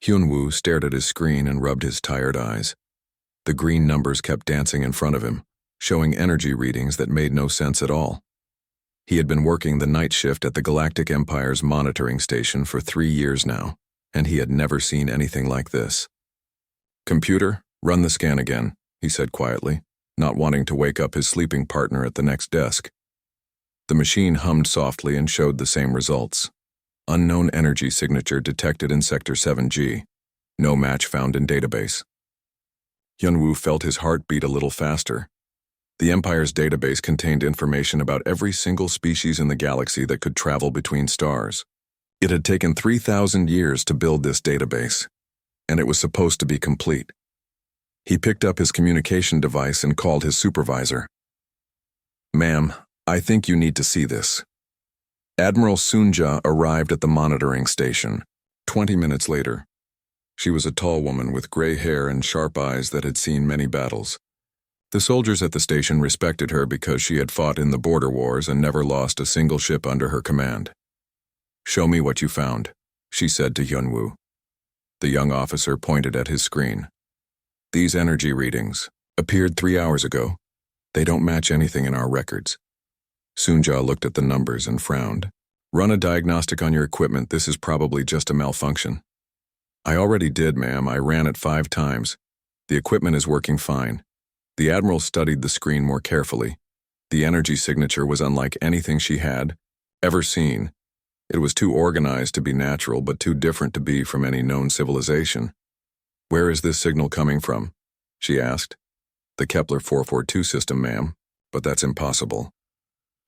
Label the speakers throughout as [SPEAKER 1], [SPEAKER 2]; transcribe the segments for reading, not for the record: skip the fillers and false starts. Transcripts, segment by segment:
[SPEAKER 1] Hyunwoo stared at his screen and rubbed his tired eyes. The green numbers kept dancing in front of him, showing energy readings that made no sense at all. He had been working the night shift at the Galactic Empire's monitoring station for 3 years now, and he had never seen anything like this. "Computer, run the scan again," he said quietly, not wanting to wake up his sleeping partner at the next desk. The machine hummed softly and showed the same results. Unknown energy signature detected in Sector 7G. No match found in database. Hyunwoo felt his heart beat a little faster. The Empire's database contained information about every single species in the galaxy that could travel between stars. It had taken 3,000 years to build this database, and it was supposed to be complete. He picked up his communication device and called his supervisor. "Ma'am, I think you need to see this." Admiral Sunja arrived at the monitoring station. 20 minutes later. She was a tall woman with gray hair and sharp eyes that had seen many battles. The soldiers at the station respected her because she had fought in the border wars and never lost a single ship under her command. "Show me what you found," she said to Hyunwoo. The young officer pointed at his screen. "These energy readings appeared 3 hours ago. They don't match anything in our records." Sunja looked at the numbers and frowned. "Run a diagnostic on your equipment. This is probably just a malfunction." "I already did, ma'am. I ran it 5 times. The equipment is working fine." The Admiral studied the screen more carefully. The energy signature was unlike anything she had ever seen. It was too organized to be natural, but too different to be from any known civilization. "Where is this signal coming from?" she asked. "The Kepler 442 system, ma'am, but that's impossible."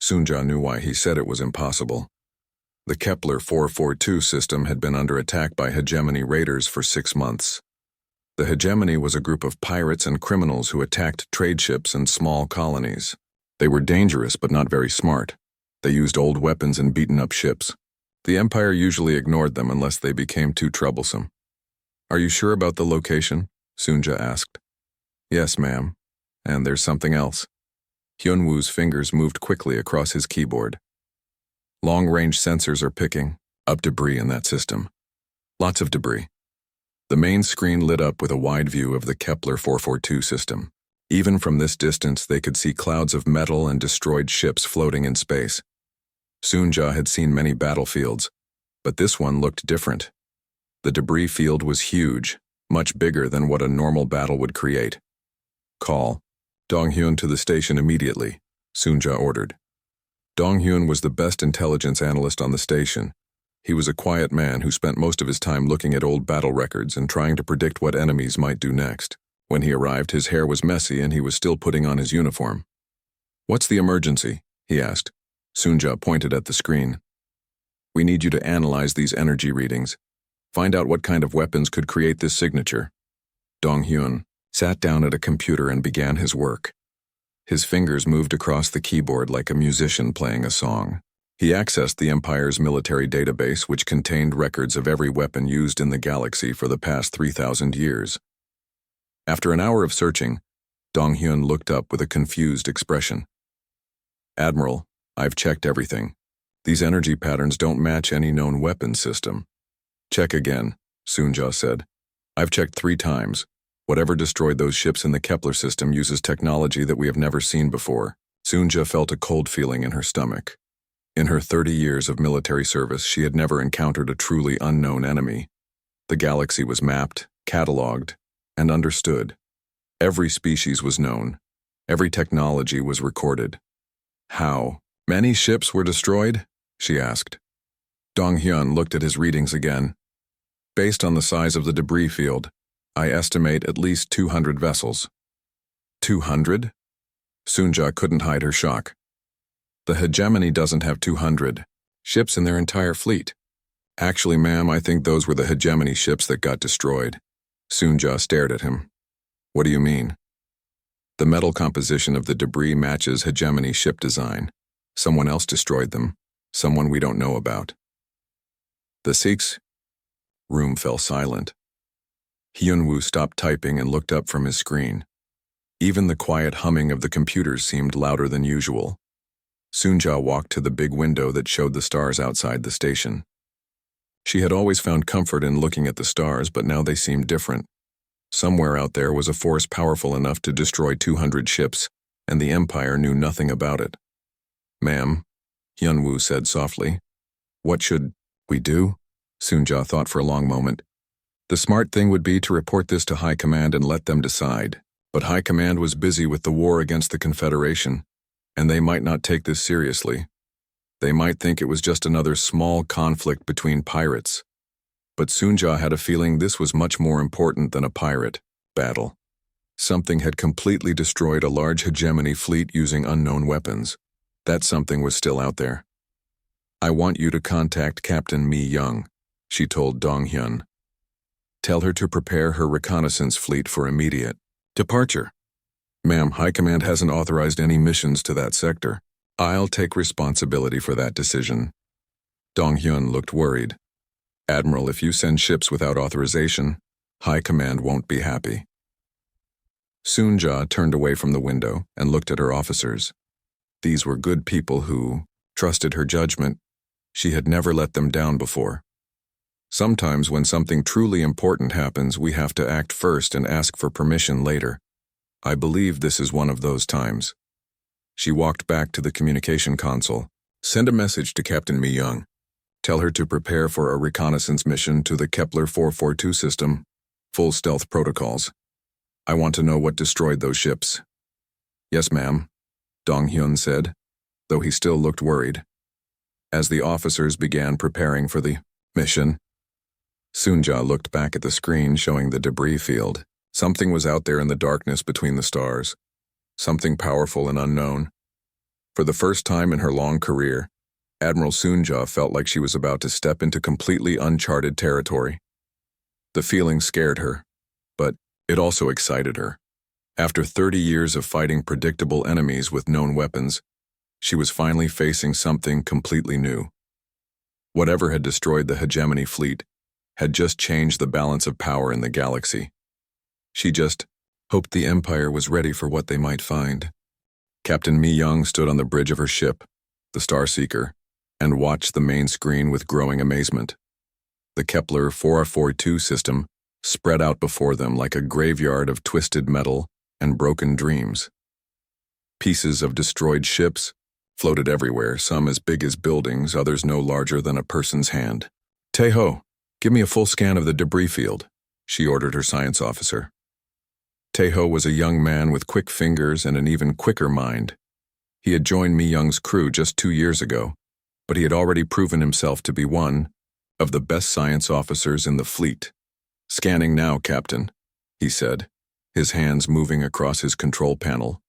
[SPEAKER 1] Sunja knew why he said it was impossible. The Kepler 442 system had been under attack by hegemony raiders for 6 months. The hegemony was a group of pirates and criminals who attacked trade ships and small colonies. They were dangerous but not very smart. They used old weapons and beaten-up ships. The Empire usually ignored them unless they became too troublesome. "Are you sure about the location?" Sunja asked. "Yes, ma'am. And there's something else." Hyunwoo's fingers moved quickly across his keyboard. "Long-range sensors are picking up debris in that system. Lots of debris." The main screen lit up with a wide view of the Kepler 442 system. Even from this distance, they could see clouds of metal and destroyed ships floating in space. Sunja had seen many battlefields, but this one looked different. The debris field was huge, much bigger than what a normal battle would create. "Call Donghyun to the station immediately," Sunja ordered. Donghyun was the best intelligence analyst on the station. He was a quiet man who spent most of his time looking at old battle records and trying to predict what enemies might do next. When he arrived, his hair was messy and he was still putting on his uniform. "What's the emergency?" he asked. Sunja pointed at the screen. "We need you to analyze these energy readings. Find out what kind of weapons could create this signature." Donghyun sat down at a computer and began his work. His fingers moved across the keyboard like a musician playing a song. He accessed the Empire's military database, which contained records of every weapon used in the galaxy for the past 3,000 years. After an hour of searching, Donghyun looked up with a confused expression. "Admiral, I've checked everything. These energy patterns don't match any known weapon system." "Check again," Sunja said. "I've checked 3 times. Whatever destroyed those ships in the Kepler system uses technology that we have never seen before." Sunja felt a cold feeling in her stomach. In her 30 years of military service, she had never encountered a truly unknown enemy. The galaxy was mapped, catalogued, and understood. Every species was known. Every technology was recorded. "How many ships were destroyed?" she asked. Donghyun looked at his readings again. "Based on the size of the debris field, I estimate at least 200 vessels." 200? Sunja couldn't hide her shock. "The hegemony doesn't have 200 ships in their entire fleet." "Actually, ma'am, I think those were the hegemony ships that got destroyed." Sunja stared at him. "What do you mean?" "The metal composition of the debris matches hegemony ship design. Someone else destroyed them, someone we don't know about." "The Sikhs?" Room fell silent. Hyunwoo stopped typing and looked up from his screen. Even the quiet humming of the computers seemed louder than usual. Sunja walked to the big window that showed the stars outside the station. She had always found comfort in looking at the stars, but now they seemed different. Somewhere out there was a force powerful enough to destroy 200 ships, and the Empire knew nothing about it. "Ma'am," Hyunwoo said softly. "What should we do?" Soonja thought for a long moment. The smart thing would be to report this to High Command and let them decide. But High Command was busy with the war against the Confederation, and they might not take this seriously. They might think it was just another small conflict between pirates. But Soonja had a feeling this was much more important than a pirate battle. Something had completely destroyed a large hegemony fleet using unknown weapons. That something was still out there. "I want you to contact Captain Mi Young," she told Dong-hyun. "Tell her to prepare her reconnaissance fleet for immediate departure." "Ma'am, High Command hasn't authorized any missions to that sector. I'll take responsibility for that decision." Dong-hyun looked worried. "Admiral, if you send ships without authorization, High Command won't be happy." Soonja turned away from the window and looked at her officers. These were good people who trusted her judgment. She had never let them down before. Sometimes when something truly important happens, we have to act first and ask for permission later. I believe this is one of those times. She walked back to the communication console. "Send a message to Captain Mi Young. Tell her to prepare for a reconnaissance mission to the Kepler 442 system, full stealth protocols. I want to know what destroyed those ships." "Yes, ma'am," Dong-hyun said, though he still looked worried. As the officers began preparing for the mission, Soonja looked back at the screen showing the debris field. Something was out there in the darkness between the stars. Something powerful and unknown. For the first time in her long career, Admiral Soonja felt like she was about to step into completely uncharted territory. The feeling scared her, but it also excited her. After 30 years of fighting predictable enemies with known weapons, she was finally facing something completely new. Whatever had destroyed the hegemony fleet had just changed the balance of power in the galaxy. She just hoped the Empire was ready for what they might find. Captain Mi Young stood on the bridge of her ship, the Starseeker, and watched the main screen with growing amazement. The Kepler 442 system spread out before them like a graveyard of twisted metal and broken dreams. Pieces of destroyed ships floated everywhere, some as big as buildings, others no larger than a person's hand. "Tae-ho, give me a full scan of the debris field," she ordered her science officer. Tae-ho was a young man with quick fingers and an even quicker mind. He had joined Mi Young's crew just 2 years ago, but he had already proven himself to be one of the best science officers in the fleet. "Scanning now, Captain," he said, his hands moving across his control panel.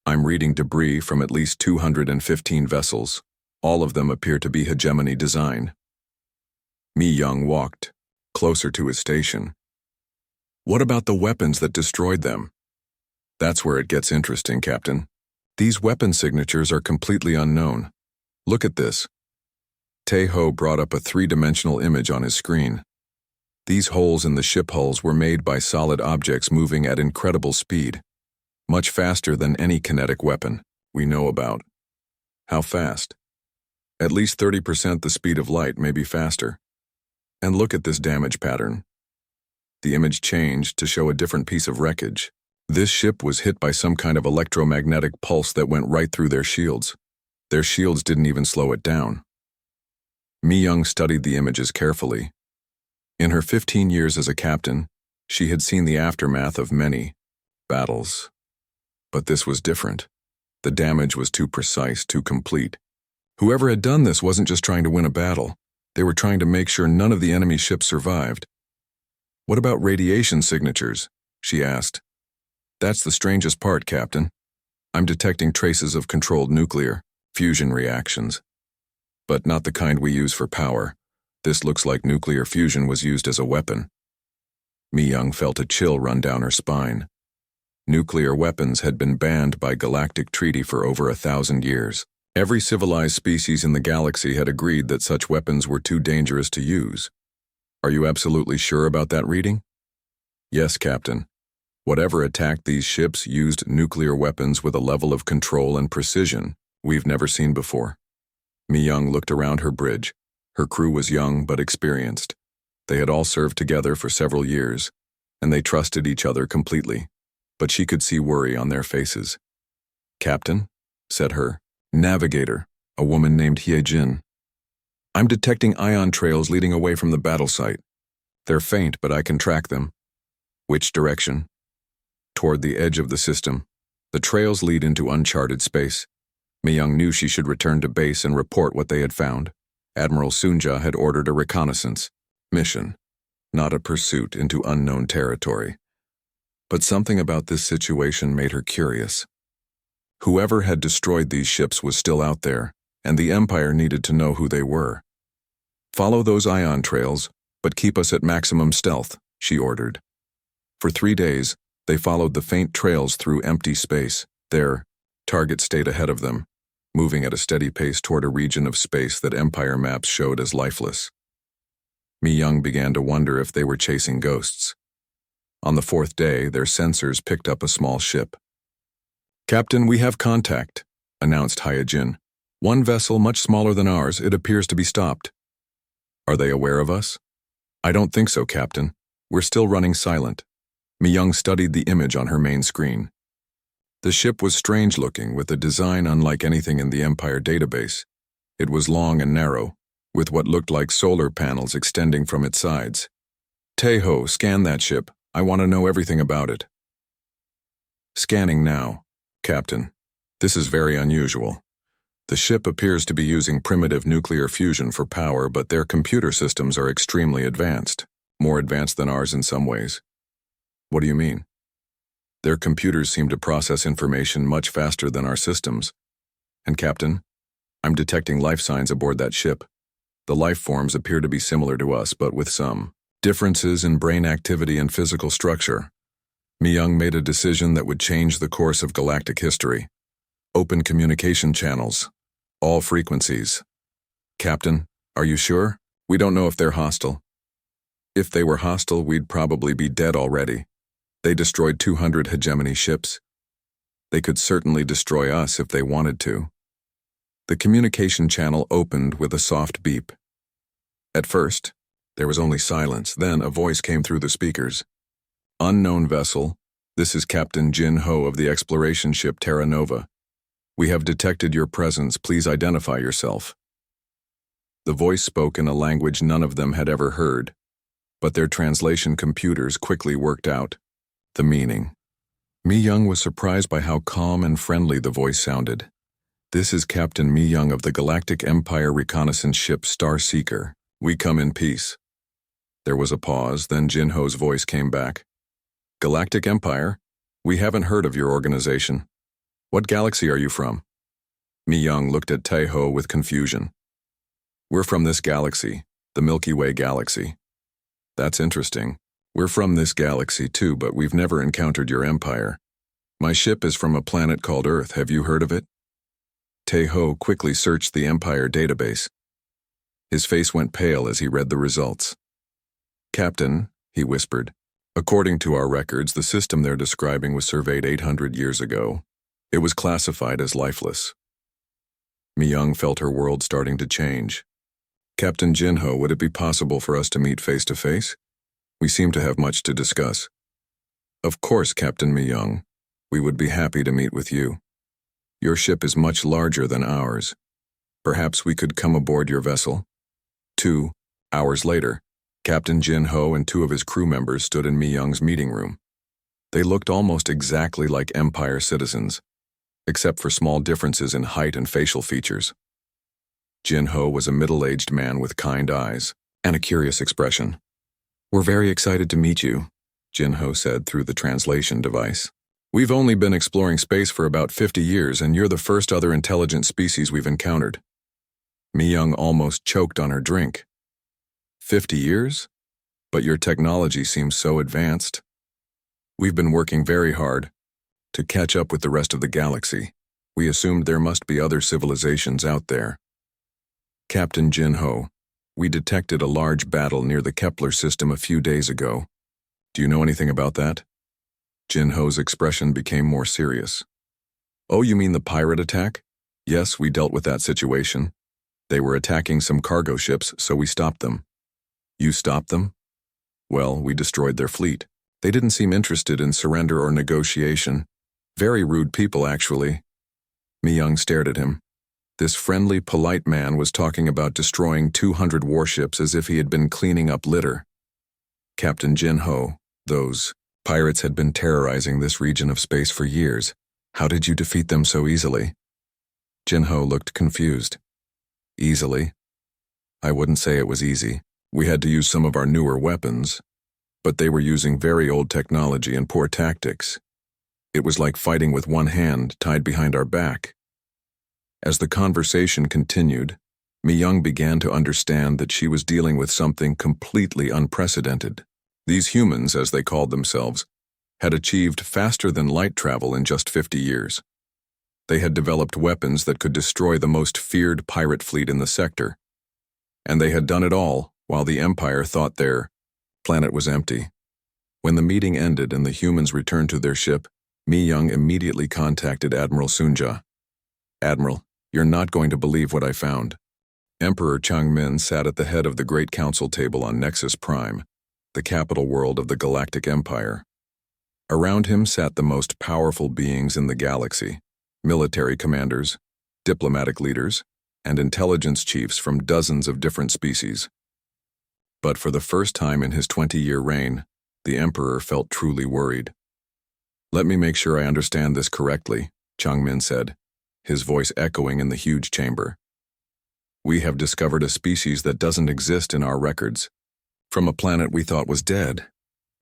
[SPEAKER 1] "I'm reading debris from at least 215 vessels. All of them appear to be hegemony design." Mi Young walked closer to his station. "What about the weapons that destroyed them?" "That's where it gets interesting, Captain. These weapon signatures are completely unknown. Look at this." Tae-ho brought up a 3-dimensional image on his screen. These holes in the ship hulls were made by solid objects moving at incredible speed, much faster than any kinetic weapon we know about. How fast? At least 30% the speed of light, maybe faster. And look at this damage pattern. The image changed to show a different piece of wreckage. This ship was hit by some kind of electromagnetic pulse that went right through their shields. Their shields didn't even slow it down. Mi Young studied the images carefully. In her 15 years as a captain, she had seen the aftermath of many battles. But this was different. The damage was too precise, too complete. Whoever had done this wasn't just trying to win a battle. They were trying to make sure none of the enemy ships survived. "What about radiation signatures?" she asked. "That's the strangest part, Captain. I'm detecting traces of controlled nuclear fusion reactions. But not the kind we use for power. This looks like nuclear fusion was used as a weapon." Mi Young felt a chill run down her spine. Nuclear weapons had been banned by galactic treaty for over 1,000 years. Every civilized species in the galaxy had agreed that such weapons were too dangerous to use. "Are you absolutely sure about that reading?" "Yes, Captain. Whatever attacked these ships used nuclear weapons with a level of control and precision we've never seen before." Mi Young looked around her bridge, Her crew was young but experienced. They had all served together for several years, and they trusted each other completely, but she could see worry on their faces. "Captain," said her navigator, a woman named Hyejin. "I'm detecting ion trails leading away from the battle site. They're faint, but I can track them." "Which direction?" "Toward the edge of the system. The trails lead into uncharted space." Mi-young knew she should return to base and report what they had found. Admiral Sunja had ordered a reconnaissance mission, not a pursuit into unknown territory. But something about this situation made her curious. Whoever had destroyed these ships was still out there, and the Empire needed to know who they were. "Follow those ion trails, but keep us at maximum stealth," she ordered. For 3 days, they followed the faint trails through empty space. Their target stayed ahead of them, moving at a steady pace toward a region of space that Empire maps showed as lifeless. Mi-young began to wonder if they were chasing ghosts. On the 4th day, their sensors picked up a small ship. "Captain, we have contact," announced Hyejin. "One vessel much smaller than ours. It appears to be stopped." "Are they aware of us?" "I don't think so, Captain. We're still running silent." Mi-young studied the image on her main screen. The ship was strange-looking, with a design unlike anything in the Empire database. It was long and narrow, with what looked like solar panels extending from its sides. "Taeho, scan that ship. I want to know everything about it." "Scanning now, Captain. This is very unusual. The ship appears to be using primitive nuclear fusion for power, but their computer systems are extremely advanced, more advanced than ours in some ways." "What do you mean?" "Their computers seem to process information much faster than our systems. And Captain, I'm detecting life signs aboard that ship. The life forms appear to be similar to us, but with some differences in brain activity and physical structure." Mi-young made a decision that would change the course of galactic history. "Open communication channels. All frequencies." "Captain, are you sure? We don't know if they're hostile." "If they were hostile, we'd probably be dead already. They destroyed 200 hegemony ships. They could certainly destroy us if they wanted to." The communication channel opened with a soft beep. At first, there was only silence. Then a voice came through the speakers. "Unknown vessel, this is Captain Jin Ho of the exploration ship Terra Nova. We have detected your presence. Please identify yourself." The voice spoke in a language none of them had ever heard, but their translation computers quickly worked out the meaning. Mi-young was surprised by how calm and friendly the voice sounded. "This is Captain Mi-young of the Galactic Empire reconnaissance ship Star Seeker. We come in peace." There was a pause, then Jin Ho's voice came back. "Galactic Empire? We haven't heard of your organization. What galaxy are you from?" Mi-young looked at Taeho with confusion. "We're from this galaxy, the Milky Way galaxy." "That's interesting. We're from this galaxy too, but we've never encountered your empire. My ship is from a planet called Earth. Have you heard of it?" Taeho quickly searched the Empire database. His face went pale as he read the results. "Captain," he whispered, "according to our records, the system they're describing was surveyed 800 years ago. It was classified as lifeless." Mi-young felt her world starting to change. "Captain Jin Ho, would it be possible for us to meet face to face? We seem to have much to discuss." "Of course, Captain Mi-young. We would be happy to meet with you. Your ship is much larger than ours. Perhaps we could come aboard your vessel?" 2 hours later, Captain Jin Ho and 2 of his crew members stood in Mi-young's meeting room. They looked almost exactly like Empire citizens, except for small differences in height and facial features. Jin Ho was a middle-aged man with kind eyes and a curious expression. "We're very excited to meet you," Jin Ho said through the translation device. "We've only been exploring space for about 50 years, and you're the first other intelligent species we've encountered." Mi-young almost choked on her drink. 50 years? But your technology seems so advanced." "We've been working very hard to catch up with the rest of the galaxy. We assumed there must be other civilizations out there." "Captain Jin Ho, we detected a large battle near the Kepler system a few days ago. Do you know anything about that?" Jin Ho's expression became more serious. "Oh, you mean the pirate attack? Yes, we dealt with that situation. They were attacking some cargo ships, so we stopped them. You stopped them? Well, we destroyed their fleet. They didn't seem interested in surrender or negotiation. Very rude people, actually. Mi-young stared at him. This friendly, polite man was talking about destroying 200 warships as if he had been cleaning up litter. Captain Jin-ho, those pirates had been terrorizing this region of space for years. How did you defeat them so easily? Jin-ho looked confused. Easily? I wouldn't say it was easy. We had to use some of our newer weapons, but they were using very old technology and poor tactics. It was like fighting with one hand tied behind our back. As the conversation continued, Mi-young began to understand that she was dealing with something completely unprecedented. These humans, as they called themselves, had achieved faster-than-light travel in just 50 years. They had developed weapons that could destroy the most feared pirate fleet in the sector. And they had done it all while the Empire thought their planet was empty. When the meeting ended and the humans returned to their ship, Mi-young immediately contacted Admiral Sunja. Admiral, you're not going to believe what I found. Emperor Changmin sat at the head of the Great Council table on Nexus Prime, the capital world of the Galactic Empire. Around him sat the most powerful beings in the galaxy, military commanders, diplomatic leaders, and intelligence chiefs from dozens of different species. But for the first time in his 20-year reign, the Emperor felt truly worried. Let me make sure I understand this correctly, Changmin said, his voice echoing in the huge chamber. We have discovered a species that doesn't exist in our records, from a planet we thought was dead,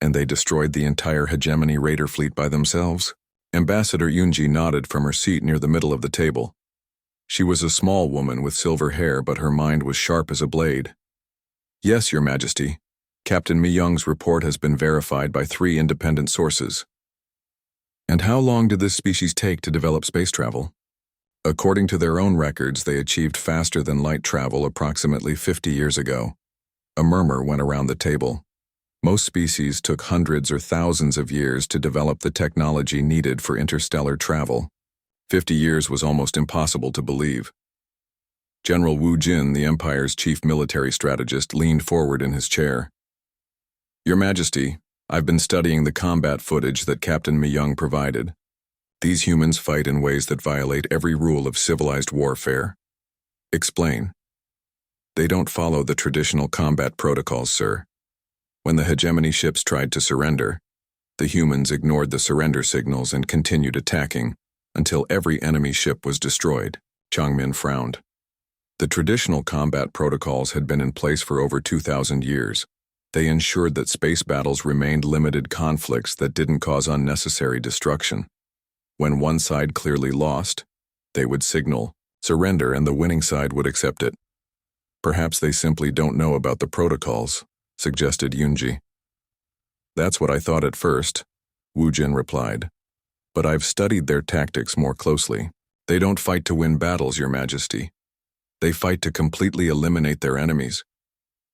[SPEAKER 1] and they destroyed the entire hegemony raider fleet by themselves. Ambassador Yunji nodded from her seat near the middle of the table. She was a small woman with silver hair, but her mind was sharp as a blade. Yes, Your Majesty. Captain Mi-young's report has been verified by 3 independent sources. And how long did this species take to develop space travel? According to their own records, they achieved faster-than-light travel approximately 50 years ago. A murmur went around the table. Most species took hundreds or thousands of years to develop the technology needed for interstellar travel. 50 years was almost impossible to believe. General Wu Jin, the Empire's chief military strategist, leaned forward in his chair. Your Majesty, I've been studying the combat footage that Captain Mi-young provided. These humans fight in ways that violate every rule of civilized warfare. Explain. They don't follow the traditional combat protocols, sir. When the hegemony ships tried to surrender, the humans ignored the surrender signals and continued attacking until every enemy ship was destroyed. Changmin frowned. The traditional combat protocols had been in place for over 2,000 years. They ensured that space battles remained limited conflicts that didn't cause unnecessary destruction. When one side clearly lost, they would signal surrender and the winning side would accept it. Perhaps they simply don't know about the protocols, suggested Yunji. That's what I thought at first, Wu Jin replied. But I've studied their tactics more closely. They don't fight to win battles, Your Majesty. They fight to completely eliminate their enemies.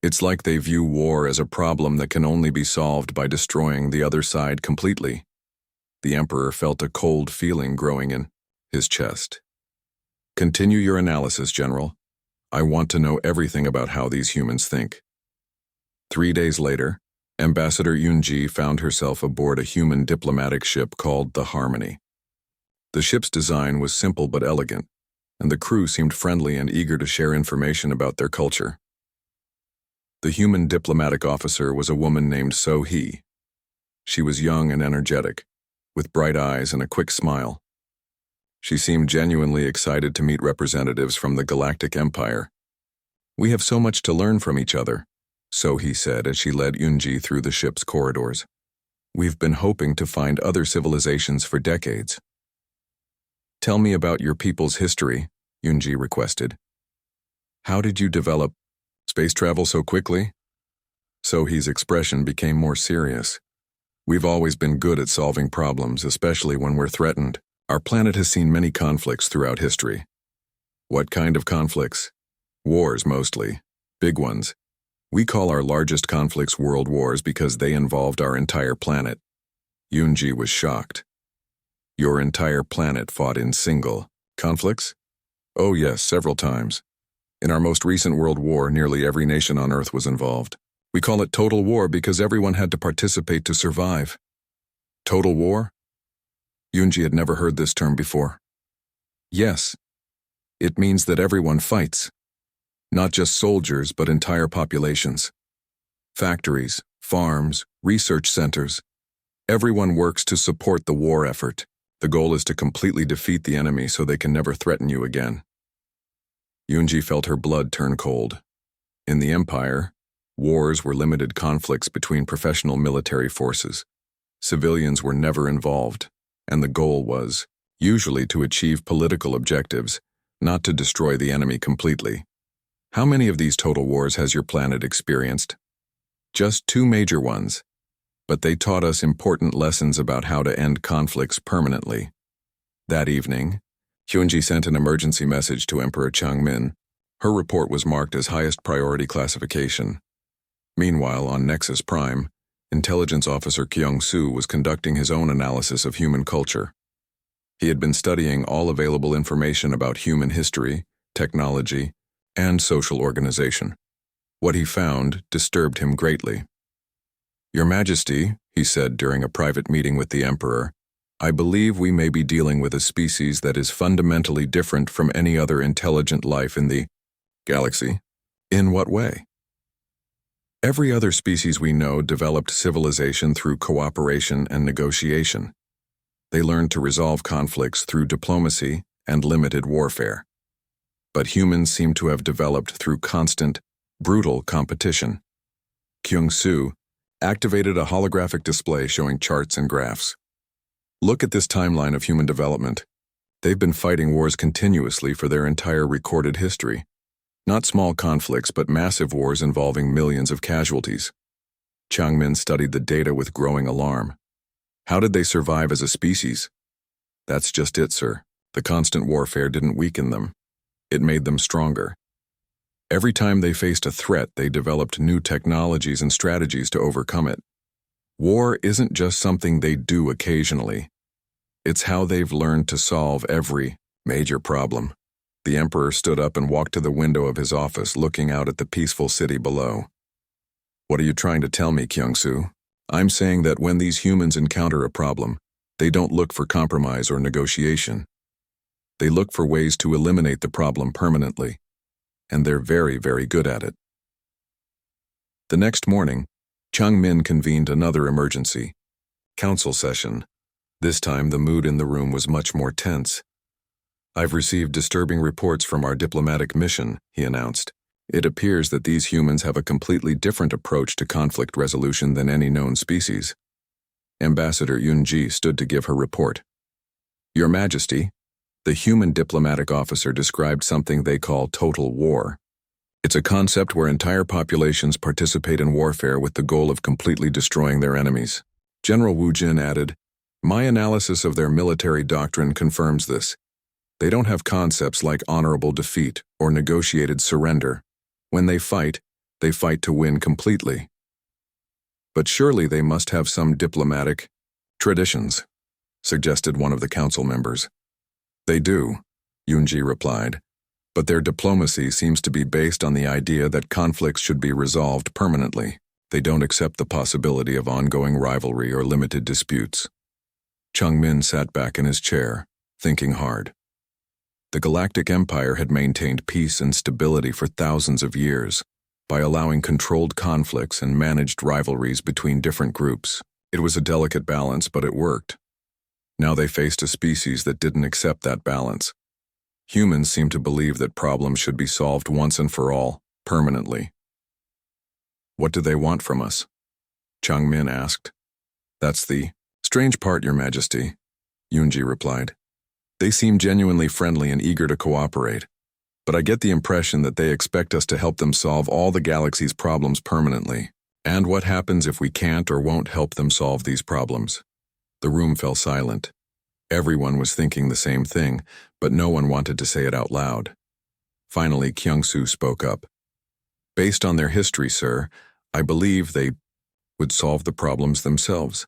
[SPEAKER 1] It's like they view war as a problem that can only be solved by destroying the other side completely. The Emperor felt a cold feeling growing in his chest. Continue your analysis, General. I want to know everything about how these humans think. 3 days later, Ambassador Yunji found herself aboard a human diplomatic ship called the Harmony. The ship's design was simple but elegant, and the crew seemed friendly and eager to share information about their culture. The human diplomatic officer was a woman named So-hee. She was young and energetic, with bright eyes and a quick smile. She seemed genuinely excited to meet representatives from the Galactic Empire. We have so much to learn from each other, So-hee said as she led Yunji through the ship's corridors. We've been hoping to find other civilizations for decades. Tell me about your people's history, Yunji requested. How did you develop space travel so quickly? So-hee's expression became more serious. We've always been good at solving problems, especially when we're threatened. Our planet has seen many conflicts throughout history. What kind of conflicts? Wars, mostly. Big ones. We call our largest conflicts world wars because they involved our entire planet. Yunji was shocked. Your entire planet fought in single conflicts? Oh yes, several times. In our most recent world war, nearly every nation on Earth was involved. We call it total war because everyone had to participate to survive. Total war? Yunji had never heard this term before. Yes, it means that everyone fights. Not just soldiers, but entire populations. Factories, farms, research centers. Everyone works to support the war effort. The goal is to completely defeat the enemy so they can never threaten you again. Yunji felt her blood turn cold. In the Empire, wars were limited conflicts between professional military forces. Civilians were never involved, and the goal was, usually, to achieve political objectives, not to destroy the enemy completely. How many of these total wars has your planet experienced? Just 2 major ones, but they taught us important lessons about how to end conflicts permanently. That evening, Yunji sent an emergency message to Emperor Changmin. Her report was marked as highest priority classification. Meanwhile, on Nexus Prime, Intelligence Officer Kyung-soo was conducting his own analysis of human culture. He had been studying all available information about human history, technology, and social organization. What he found disturbed him greatly. "Your Majesty," he said during a private meeting with the Emperor, "I believe we may be dealing with a species that is fundamentally different from any other intelligent life in the galaxy." "In what way?" "Every other species we know developed civilization through cooperation and negotiation. They learned to resolve conflicts through diplomacy and limited warfare. But humans seem to have developed through constant, brutal competition." Kyung-soo activated a holographic display showing charts and graphs. "Look at this timeline of human development. They've been fighting wars continuously for their entire recorded history. Not small conflicts, but massive wars involving millions of casualties." Changmin studied the data with growing alarm. "How did they survive as a species?" "That's just it, sir. The constant warfare didn't weaken them. It made them stronger. Every time they faced a threat, they developed new technologies and strategies to overcome it. War isn't just something they do occasionally. It's how they've learned to solve every major problem." The Emperor stood up and walked to the window of his office, looking out at the peaceful city below. "What are you trying to tell me, Kyung-soo?" "I'm saying that when these humans encounter a problem, they don't look for compromise or negotiation. They look for ways to eliminate the problem permanently, and they're very, very good at it." The next morning, Changmin convened another emergency council session. This time, the mood in the room was much more tense. "I've received disturbing reports from our diplomatic mission," he announced. "It appears that these humans have a completely different approach to conflict resolution than any known species." Ambassador Yunji stood to give her report. "Your Majesty," the human diplomatic officer described something they call total war. It's a concept where entire populations participate in warfare with the goal of completely destroying their enemies. General Wu Jin added, "My analysis of their military doctrine confirms this. They don't have concepts like honorable defeat or negotiated surrender. When they fight to win completely." "But surely they must have some diplomatic traditions," suggested one of the council members. "They do," Yunji replied, "but their diplomacy seems to be based on the idea that conflicts should be resolved permanently. They don't accept the possibility of ongoing rivalry or limited disputes." Changmin sat back in his chair, thinking hard. The Galactic Empire had maintained peace and stability for thousands of years by allowing controlled conflicts and managed rivalries between different groups. It was a delicate balance, but it worked. Now they faced a species that didn't accept that balance. Humans seemed to believe that problems should be solved once and for all, permanently. "What do they want from us?" Changmin asked. "That's the strange part, Your Majesty," Yunji replied. "They seem genuinely friendly and eager to cooperate, but I get the impression that they expect us to help them solve all the galaxy's problems permanently. And what happens if we can't or won't help them solve these problems?" The room fell silent. Everyone was thinking the same thing, but no one wanted to say it out loud. Finally, Kyung-soo spoke up. "Based on their history, sir, I believe they would solve the problems themselves,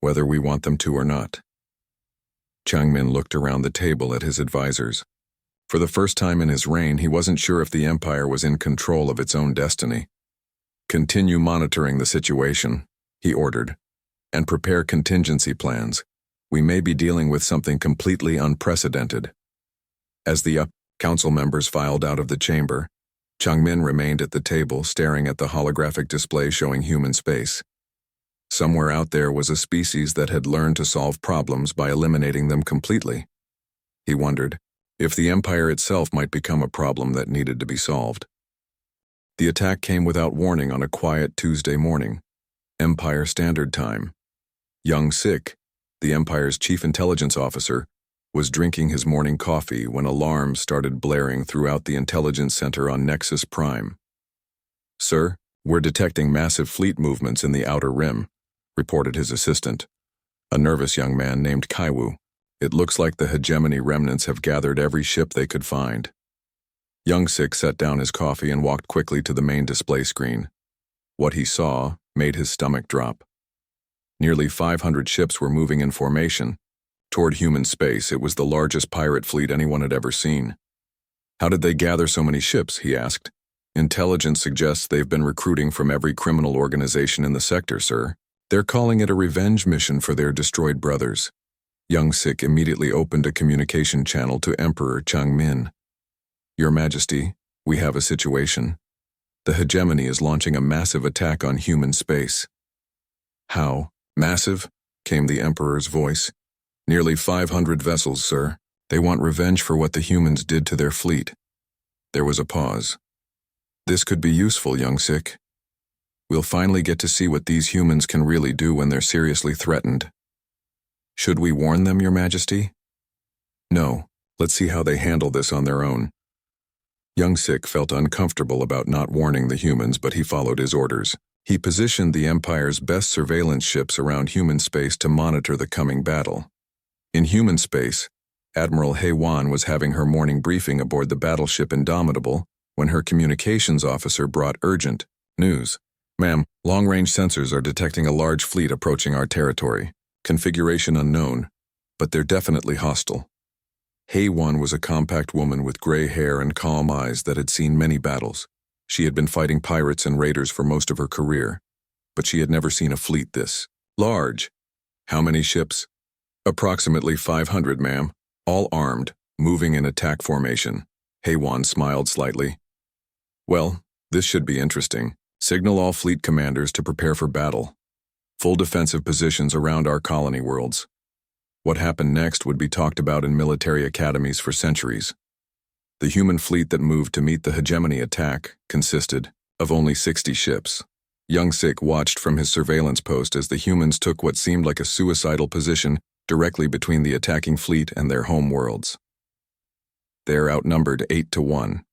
[SPEAKER 1] whether we want them to or not." Changmin looked around the table at his advisors. For the first time in his reign, he wasn't sure if the Empire was in control of its own destiny. "Continue monitoring the situation," he ordered, "and prepare contingency plans. We may be dealing with something completely unprecedented." As the council members filed out of the chamber, Changmin remained at the table, staring at the holographic display showing human space. Somewhere out there was a species that had learned to solve problems by eliminating them completely. He wondered if the Empire itself might become a problem that needed to be solved. The attack came without warning on a quiet Tuesday morning, Empire Standard Time. Young Sik, the Empire's chief intelligence officer, was drinking his morning coffee when alarms started blaring throughout the intelligence center on Nexus Prime. "Sir, we're detecting massive fleet movements in the Outer Rim," reported his assistant, a nervous young man named Kaiwu. "It looks like the hegemony remnants have gathered every ship they could find." Young Sik set down his coffee and walked quickly to the main display screen. What he saw made his stomach drop. Nearly 500 ships were moving in formation. Toward human space, it was the largest pirate fleet anyone had ever seen. "How did they gather so many ships?" he asked. "Intelligence suggests they've been recruiting from every criminal organization in the sector, sir. They're calling it a revenge mission for their destroyed brothers." Young Sik immediately opened a communication channel to Emperor Changmin. "Your Majesty, we have a situation. The hegemony is launching a massive attack on human space." "How massive?" came the Emperor's voice. "Nearly 500 vessels, sir. They want revenge for what the humans did to their fleet." There was a pause. "This could be useful, Young Sik. We'll finally get to see what these humans can really do when they're seriously threatened." "Should we warn them, Your Majesty?" "No. Let's see how they handle this on their own." Young Sik felt uncomfortable about not warning the humans, but he followed his orders. He positioned the Empire's best surveillance ships around human space to monitor the coming battle. In human space, Admiral He Wan was having her morning briefing aboard the battleship Indomitable when her communications officer brought urgent news. "Ma'am, long-range sensors are detecting a large fleet approaching our territory. Configuration unknown, but they're definitely hostile." He Wan was a compact woman with gray hair and calm eyes that had seen many battles. She had been fighting pirates and raiders for most of her career, but she had never seen a fleet this large. "How many ships?" "Approximately 500, ma'am, all armed, moving in attack formation." He Wan smiled slightly. "Well, this should be interesting. Signal all fleet commanders to prepare for battle. Full defensive positions around our colony worlds." What happened next would be talked about in military academies for centuries. The human fleet that moved to meet the hegemony attack consisted of only 60 ships. Young Sik watched from his surveillance post as the humans took what seemed like a suicidal position directly between the attacking fleet and their home worlds. "They're outnumbered 8-1,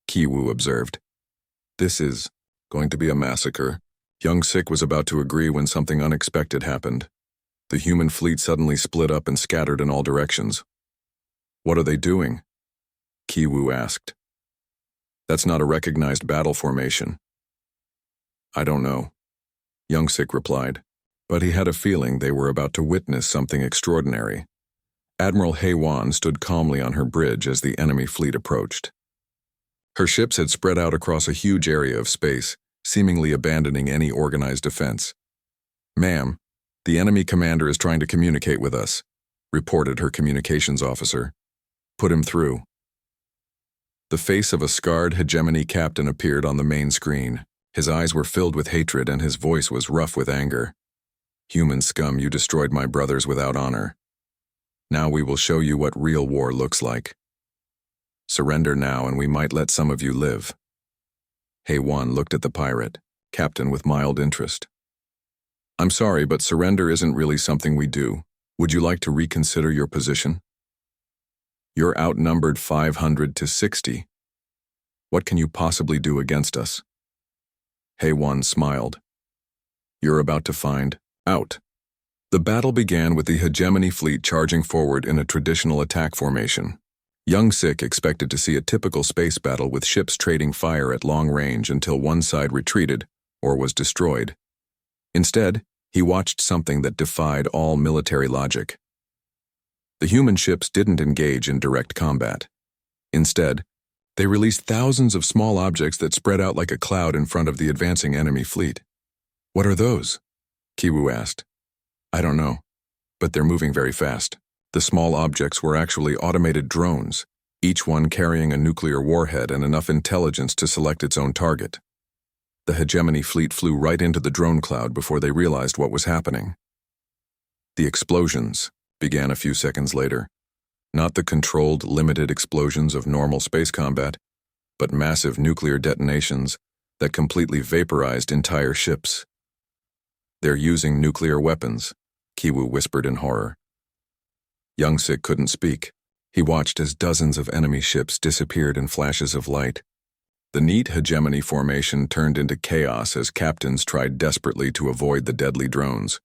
[SPEAKER 1] Kiwu observed. "This is going to be a massacre." Young Sik was about to agree when something unexpected happened. The human fleet suddenly split up and scattered in all directions. "What are they doing?" Kiwu asked. "That's not a recognized battle formation." "I don't know," Young Sik replied, but he had a feeling they were about to witness something extraordinary. Admiral He Wan stood calmly on her bridge as the enemy fleet approached. Her ships had spread out across a huge area of space, seemingly abandoning any organized defense. "Ma'am, the enemy commander is trying to communicate with us," reported her communications officer. "Put him through." The face of a scarred hegemony captain appeared on the main screen. His eyes were filled with hatred and his voice was rough with anger. "Human scum, you destroyed my brothers without honor. Now we will show you what real war looks like. Surrender now and we might let some of you live." He Wan looked at the pirate captain with mild interest. "I'm sorry, but surrender isn't really something we do. Would you like to reconsider your position? You're outnumbered 500-60. What can you possibly do against us?" He Wan smiled. "You're about to find out." The battle began with the hegemony fleet charging forward in a traditional attack formation. Young Sik expected to see a typical space battle with ships trading fire at long range until one side retreated or was destroyed. Instead, he watched something that defied all military logic. The human ships didn't engage in direct combat. Instead, they released thousands of small objects that spread out like a cloud in front of the advancing enemy fleet. "What are those?" Kiwu asked. "I don't know, but they're moving very fast." The small objects were actually automated drones, each one carrying a nuclear warhead and enough intelligence to select its own target. The hegemony fleet flew right into the drone cloud before they realized what was happening. The explosions began a few seconds later. Not the controlled, limited explosions of normal space combat, but massive nuclear detonations that completely vaporized entire ships. "They're using nuclear weapons," Kiwu whispered in horror. Young-Sik couldn't speak. He watched as dozens of enemy ships disappeared in flashes of light. The neat hegemony formation turned into chaos as captains tried desperately to avoid the deadly drones.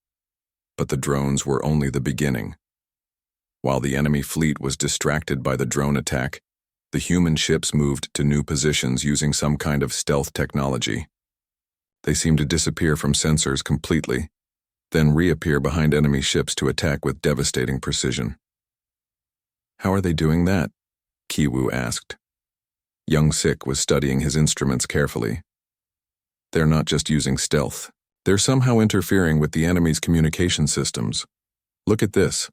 [SPEAKER 1] But the drones were only the beginning. While the enemy fleet was distracted by the drone attack, the human ships moved to new positions using some kind of stealth technology. They seemed to disappear from sensors completely, then reappear behind enemy ships to attack with devastating precision. "How are they doing that?" Kiwu asked. Young-Sik was studying his instruments carefully. "They're not just using stealth. They're somehow interfering with the enemy's communication systems. Look at this."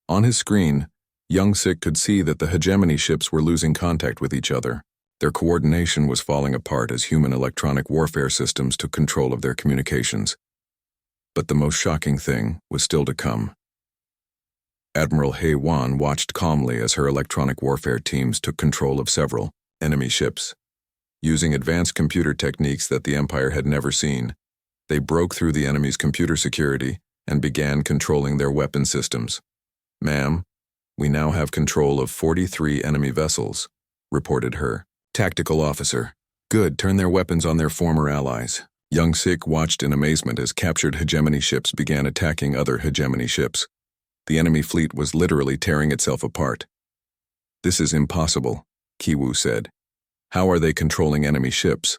[SPEAKER 1] On his screen, Young-Sik could see that the hegemony ships were losing contact with each other. Their coordination was falling apart as human electronic warfare systems took control of their communications. But the most shocking thing was still to come. Admiral Hei-Wan watched calmly as her electronic warfare teams took control of several enemy ships. Using advanced computer techniques that the Empire had never seen, they broke through the enemy's computer security and began controlling their weapon systems. "Ma'am, we now have control of 43 enemy vessels," reported her tactical officer. "Good, turn their weapons on their former allies." Young-Sik watched in amazement as captured hegemony ships began attacking other hegemony ships. The enemy fleet was literally tearing itself apart. "This is impossible," Kiwu said. "How are they controlling enemy ships?"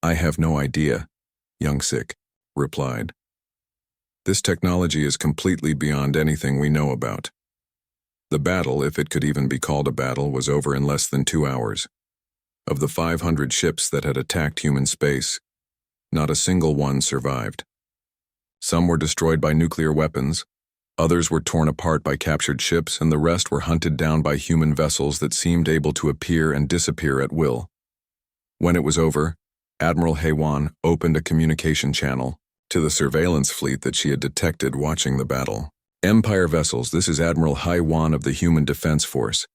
[SPEAKER 1] "I have no idea," Young-Sik replied. "This technology is completely beyond anything we know about." The battle, if it could even be called a battle, was over in less than 2 hours. Of the 500 ships that had attacked human space, not a single one survived. Some were destroyed by nuclear weapons, others were torn apart by captured ships, and the rest were hunted down by human vessels that seemed able to appear and disappear at will. When it was over, Admiral Hei-Wan opened a communication channel to the surveillance fleet that she had detected watching the battle. "Empire vessels, this is Admiral Hei-Wan of the Human Defense Force.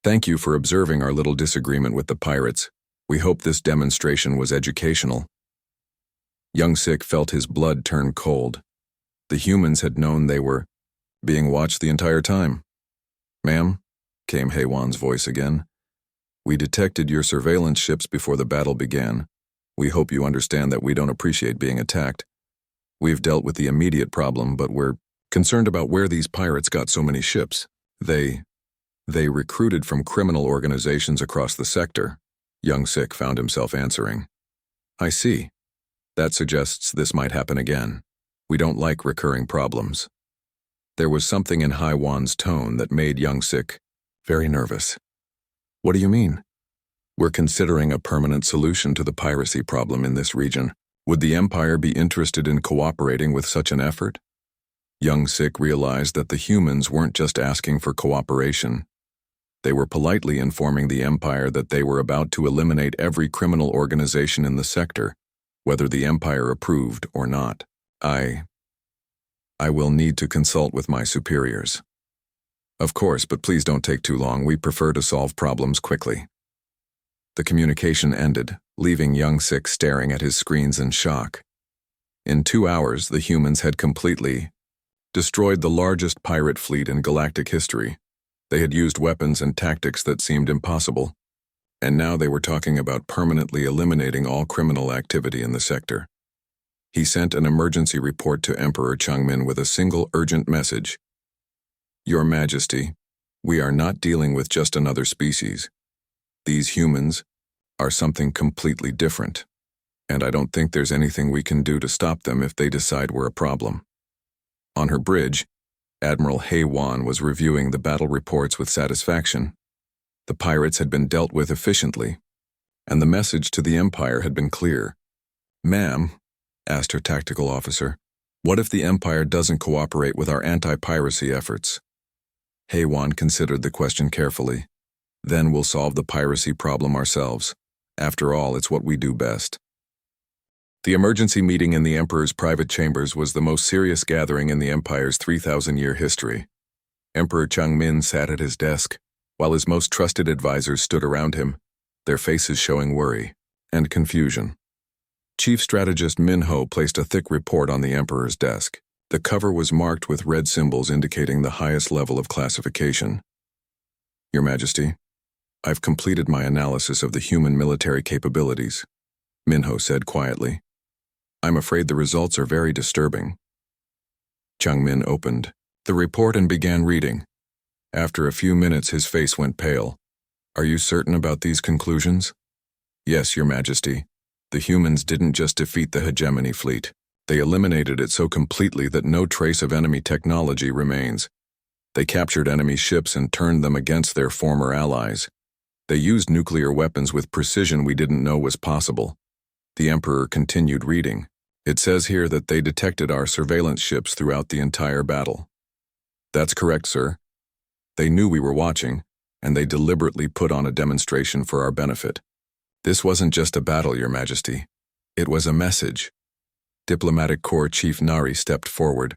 [SPEAKER 1] Thank you for observing our little disagreement with the pirates. We hope this demonstration was educational." Young-Sik felt his blood turn cold. The humans had known they were being watched the entire time. "Ma'am," came Hei-Wan's voice again, "we detected your surveillance ships before the battle began. We hope you understand that we don't appreciate being attacked. We've dealt with the immediate problem, but we're concerned about where these pirates got so many ships. They recruited from criminal organizations across the sector," Young-Sik found himself answering. "I see. That suggests this might happen again. We don't like recurring problems." There was something in Hei-Wan's tone that made Young-Sik very nervous. "What do you mean?" "We're considering a permanent solution to the piracy problem in this region. Would the Empire be interested in cooperating with such an effort?" Young-Sik realized that the humans weren't just asking for cooperation. They were politely informing the Empire that they were about to eliminate every criminal organization in the sector, whether the Empire approved or not. I will need to consult with my superiors." "Of course, but please don't take too long. We prefer to solve problems quickly." The communication ended, leaving Young-Sik staring at his screens in shock. In 2 hours, the humans had completely destroyed the largest pirate fleet in galactic history. They had used weapons and tactics that seemed impossible, and now they were talking about permanently eliminating all criminal activity in the sector. He sent an emergency report to Emperor Changmin with a single urgent message. "Your Majesty, we are not dealing with just another species. These humans are something completely different, and I don't think there's anything we can do to stop them if they decide we're a problem." On her bridge, Admiral Hei-Wan was reviewing the battle reports with satisfaction. The pirates had been dealt with efficiently, and the message to the Empire had been clear. "Ma'am," asked her tactical officer, "what if the Empire doesn't cooperate with our anti-piracy efforts?" HFY considered the question carefully. "Then we'll solve the piracy problem ourselves. After all, it's what we do best." The emergency meeting in the Emperor's private chambers was the most serious gathering in the Empire's 3,000-year history. Emperor Changmin sat at his desk, while his most trusted advisors stood around him, their faces showing worry and confusion. Chief Strategist Minho placed a thick report on the Emperor's desk. The cover was marked with red symbols indicating the highest level of classification. "Your Majesty, I've completed my analysis of the human military capabilities," Minho said quietly. "I'm afraid the results are very disturbing." Changmin opened the report and began reading. After a few minutes, his face went pale. "Are you certain about these conclusions?" "Yes, Your Majesty. The humans didn't just defeat the hegemony fleet. They eliminated it so completely that no trace of enemy technology remains. They captured enemy ships and turned them against their former allies. They used nuclear weapons with precision we didn't know was possible." The Emperor continued reading. "It says here that they detected our surveillance ships throughout the entire battle." "That's correct, sir. They knew we were watching, and they deliberately put on a demonstration for our benefit. This wasn't just a battle, Your Majesty. It was a message." Diplomatic Corps Chief Nari stepped forward.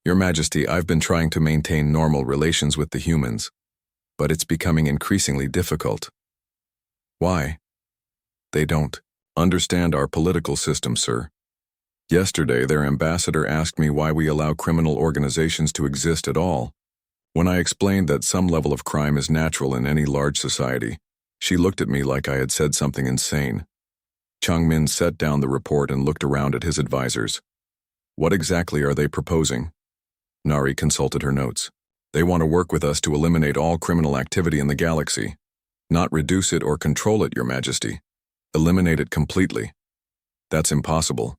[SPEAKER 1] "Your Majesty, I've been trying to maintain normal relations with the humans, but it's becoming increasingly difficult." "Why?" "They don't understand our political system, sir. Yesterday, their ambassador asked me why we allow criminal organizations to exist at all. When I explained that some level of crime is natural in any large society, she looked at me like I had said something insane." Changmin set down the report and looked around at his advisors. "What exactly are they proposing?" Nari consulted her notes. "They want to work with us to eliminate all criminal activity in the galaxy. Not reduce it or control it, Your Majesty. Eliminate it completely. That's impossible.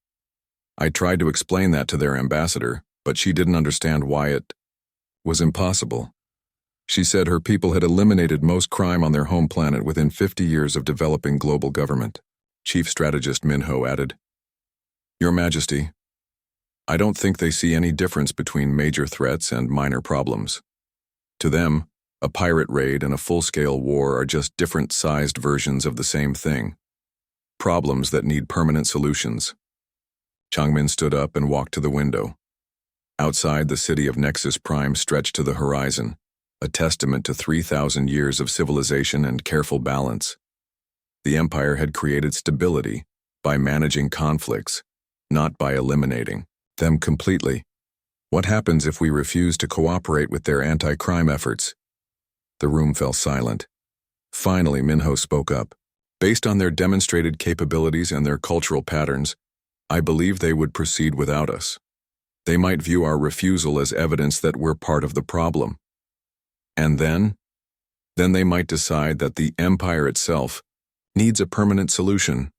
[SPEAKER 1] I tried to explain that to their ambassador, but she didn't understand why it was impossible. She said her people had eliminated most crime on their home planet within 50 years of developing global government." Chief Strategist Minho added, "Your Majesty, I don't think they see any difference between major threats and minor problems. To them, a pirate raid and a full-scale war are just different-sized versions of the same thing. Problems that need permanent solutions." Changmin stood up and walked to the window. Outside, the city of Nexus Prime stretched to the horizon, a testament to 3,000 years of civilization and careful balance. The Empire had created stability by managing conflicts, not by eliminating them completely. "What happens if we refuse to cooperate with their anti-crime efforts?" The room fell silent. Finally, Minho spoke up. "Based on their demonstrated capabilities and their cultural patterns, I believe they would proceed without us. They might view our refusal as evidence that we're part of the problem. And then they might decide that the Empire itself needs a permanent solution."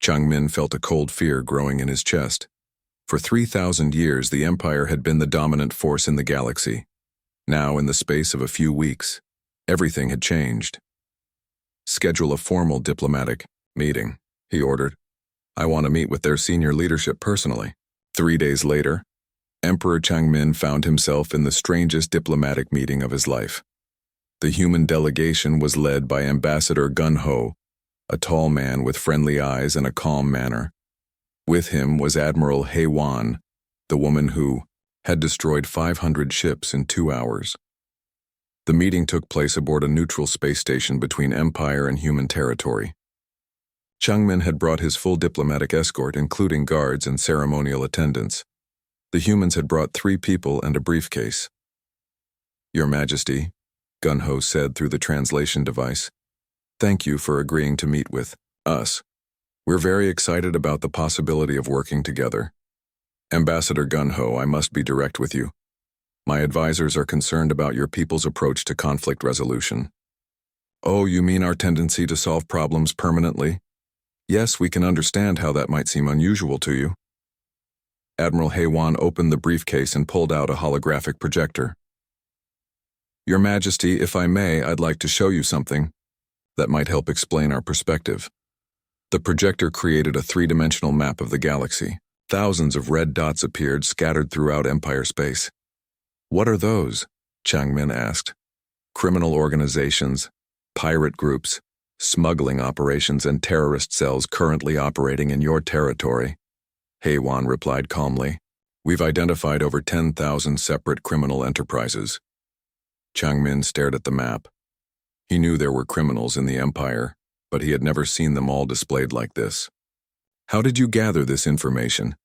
[SPEAKER 1] Changmin felt a cold fear growing in his chest. For 3,000 years, the Empire had been the dominant force in the galaxy. Now, in the space of a few weeks, everything had changed. "Schedule a formal diplomatic meeting," he ordered. "I want to meet with their senior leadership personally." 3 days later, Emperor Changmin found himself in the strangest diplomatic meeting of his life. The human delegation was led by Ambassador Gun Ho, a tall man with friendly eyes and a calm manner. With him was Admiral HFY, the woman who had destroyed 500 ships in 2 hours. The meeting took place aboard a neutral space station between Empire and human territory. Changmin had brought his full diplomatic escort, including guards and ceremonial attendants. The humans had brought 3 people and a briefcase. "Your Majesty," Gun Ho said through the translation device, "thank you for agreeing to meet with us. We're very excited about the possibility of working together. Ambassador Gun Ho, I must be direct with you. My advisors are concerned about your people's approach to conflict resolution." "Oh, you mean our tendency to solve problems permanently? Yes, we can understand how that might seem unusual to you." Admiral HFY opened the briefcase and pulled out a holographic projector. Your Majesty, if I may, I'd like to show you something that might help explain our perspective. The projector created a three-dimensional map of the galaxy. Thousands of red dots appeared scattered throughout Empire space. What are those? Changmin asked. Criminal organizations, pirate groups, smuggling operations, and terrorist cells currently operating in your territory. Heiwan replied calmly. We've identified over 10,000 separate criminal enterprises. Changmin stared at the map. He knew there were criminals in the Empire, but he had never seen them all displayed like this. How did you gather this information?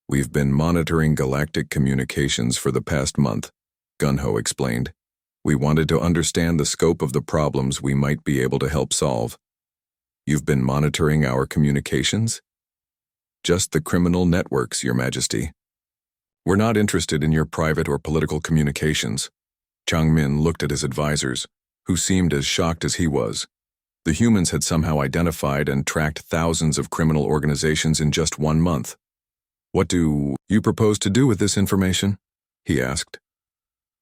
[SPEAKER 1] We've been monitoring galactic communications for the past month, Gunho explained. We wanted to understand the scope of the problems we might be able to help solve. You've been monitoring our communications? Just the criminal networks, Your Majesty. We're not interested in your private or political communications. Changmin looked at his advisors, who seemed as shocked as he was. The humans had somehow identified and tracked thousands of criminal organizations in just 1 month. What do you propose to do with this information? He asked.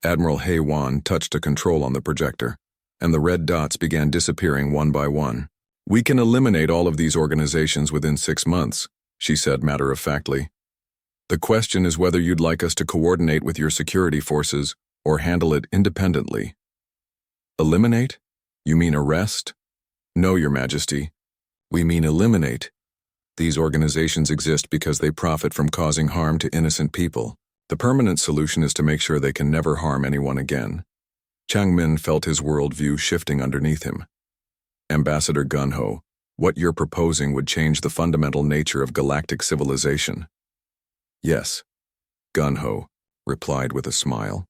[SPEAKER 1] Admiral Heiwan touched a control on the projector, and the red dots began disappearing one by one. We can eliminate all of these organizations within 6 months, she said matter-of-factly. The question is whether you'd like us to coordinate with your security forces or handle it independently. Eliminate? You mean arrest? No, Your Majesty. We mean eliminate. These organizations exist because they profit from causing harm to innocent people. The permanent solution is to make sure they can never harm anyone again. Changmin felt his worldview shifting underneath him. Ambassador Gunho, what you're proposing would change the fundamental nature of galactic civilization. Yes, Gunho replied with a smile.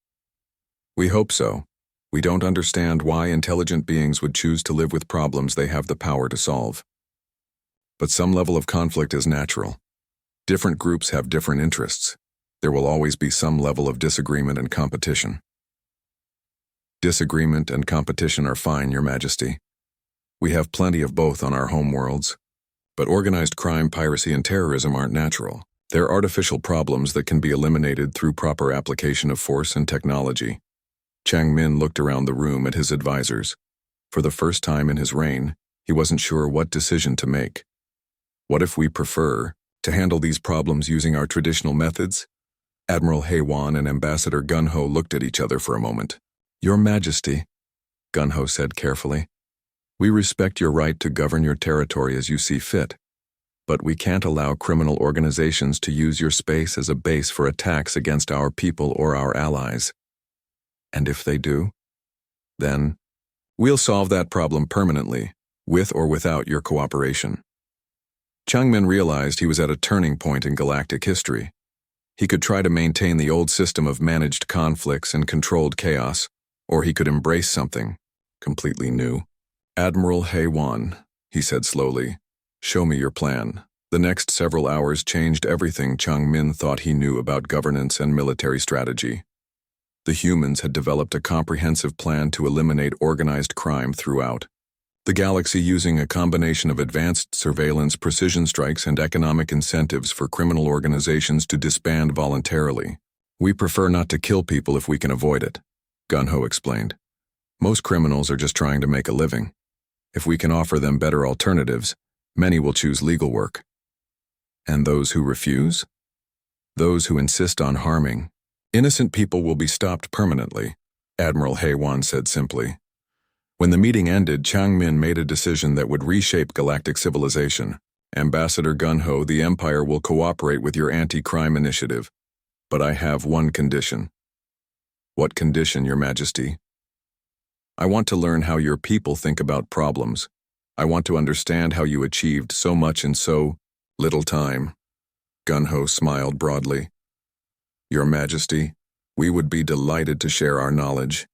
[SPEAKER 1] We hope so. We don't understand why intelligent beings would choose to live with problems they have the power to solve. But some level of conflict is natural. Different groups have different interests. There will always be some level of disagreement and competition. Disagreement and competition are fine, Your Majesty. We have plenty of both on our home worlds. But organized crime, piracy, and terrorism aren't natural. They're artificial problems that can be eliminated through proper application of force and technology. Changmin looked around the room at his advisors. For the first time in his reign, he wasn't sure what decision to make. What if we prefer to handle these problems using our traditional methods? Admiral Heiwan and Ambassador Gunho looked at each other for a moment. Your Majesty, Gunho said carefully, we respect your right to govern your territory as you see fit, but we can't allow criminal organizations to use your space as a base for attacks against our people or our allies. And if they do, then we'll solve that problem permanently, with or without your cooperation. Changmin realized he was at a turning point in galactic history. He could try to maintain the old system of managed conflicts and controlled chaos, or he could embrace something completely new. Admiral Heiwan, he said slowly, show me your plan. The next several hours changed everything Changmin thought he knew about governance and military strategy. The humans had developed a comprehensive plan to eliminate organized crime throughout the galaxy using a combination of advanced surveillance, precision strikes, and economic incentives for criminal organizations to disband voluntarily. We prefer not to kill people if we can avoid it, Gunho explained. Most criminals are just trying to make a living. If we can offer them better alternatives, many will choose legal work. And those who refuse? Those who insist on harming innocent people will be stopped permanently, Admiral Heiwan said simply. When the meeting ended, Changmin made a decision that would reshape galactic civilization. Ambassador Gunho, the Empire will cooperate with your anti-crime initiative, but I have one condition. What condition, Your Majesty? I want to learn how your people think about problems. I want to understand how you achieved so much in so little time. Gunho smiled broadly. Your Majesty, we would be delighted to share our knowledge.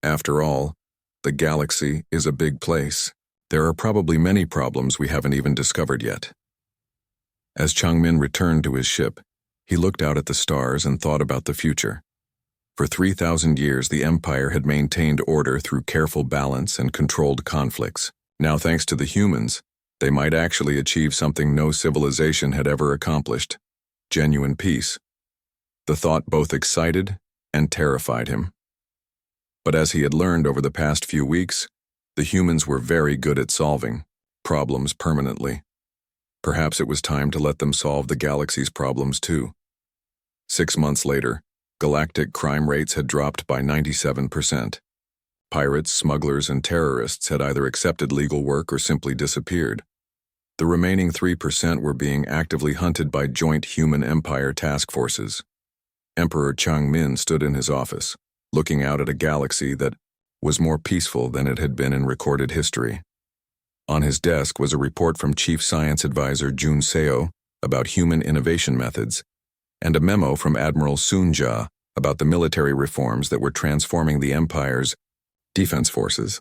[SPEAKER 1] After all, the galaxy is a big place. There are probably many problems we haven't even discovered yet. As Changmin returned to his ship, he looked out at the stars and thought about the future. For 3,000 years, the Empire had maintained order through careful balance and controlled conflicts. Now, thanks to the humans, they might actually achieve something no civilization had ever accomplished: genuine peace. The thought both excited and terrified him. But as he had learned over the past few weeks, the humans were very good at solving problems permanently. Perhaps it was time to let them solve the galaxy's problems too. 6 months later, galactic crime rates had dropped by 97%. Pirates, smugglers, and terrorists had either accepted legal work or simply disappeared. The remaining 3% were being actively hunted by joint human empire task forces. Emperor Changmin stood in his office, looking out at a galaxy that was more peaceful than it had been in recorded history. On his desk was a report from Chief Science Advisor Jun Seo about human innovation methods, and a memo from Admiral Sun Jia about the military reforms that were transforming the Empire's defense forces.